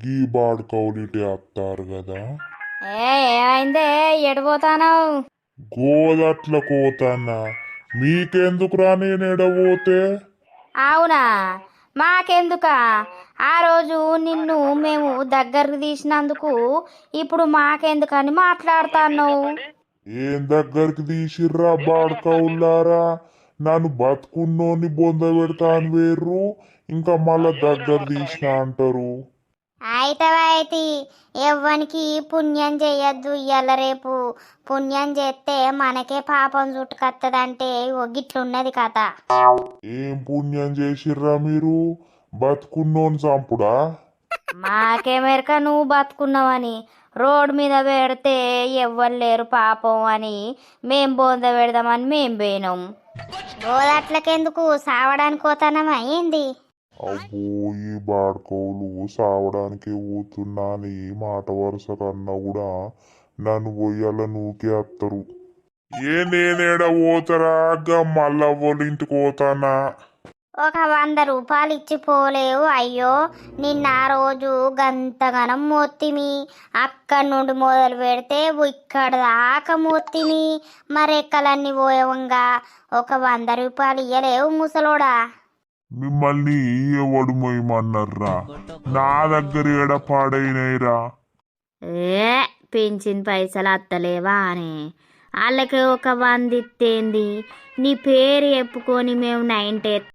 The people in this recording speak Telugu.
గీ బాడుకౌలిటి వస్తారు కదా. ఏమైందే ఎడిపోతాను? గోదట్ల కోతన్నా మీకెందుకురా నేను ఎడబోతే. అవునా, మాకెందుకా? ఆ రోజు నిన్ను మేము దగ్గరకు తీసినందుకు ఇప్పుడు మాకెందుకని మాట్లాడుతాను. ఏం దగ్గరికి తీసిర్రా బాడుకౌలారా? నన్ను బతుకున్నోని బొంద పెడతాను వేర్రు, ఇంకా మళ్ళా దగ్గర తీసిన అంటారు. అయితే ఎవ్వనికి పుణ్యం చేయొద్దు. ఇయ్యాల రేపు పుణ్యం చేస్తే మనకే పాపం చుట్టుకత్తదంటే గిట్లున్నది కథ. ఏం పుణ్యం చేసిర్రా మీరు? బతుకున్నోని చంపుడా? మాకేమెరక నువ్వు బతుకున్నావని. రోడ్డు మీద పెడితే ఎవ్వరు లేరు పాపం అని మేం బొంద పెడదామని మేం పోయినాం. గోదట్లకెందుకు సావడానికి పోతానమా ఏంది? అబ్బో, ఈ బాడుకోలు సావడానికి ఊతున్నా అని మాట వరుస కన్నా కూడా నన్ను పొయ్యాల నూకే వత్తరు. నేనేడ పోతారా మళ్ళా వాళ్ళ ఇంటికి పోతానా? ఒక 100 రూపాయలు ఇచ్చి పోలేవు. అయ్యో, నిన్న ఆ రోజు గంతగనం మోత్తిమి. అక్కడి నుండి మొదలు పెడితే ఇక్కడ దాకా మోత్తిమి. మరెక్కలన్నీ పోయవంగా ఒక 100 రూపాయలు ఇయ్యలేవు ముసలోడా? మిమ్మల్ని ఎవడు మొయ్యమన్నారా? నా దగ్గర ఏడ పాడైనయిరా. ఏ పెంచిన పైసలు అత్తలేవా అని వాళ్ళకి ఒక 100 ఇత్తేంది? నీ పేరు చెప్పుకొని మేము 90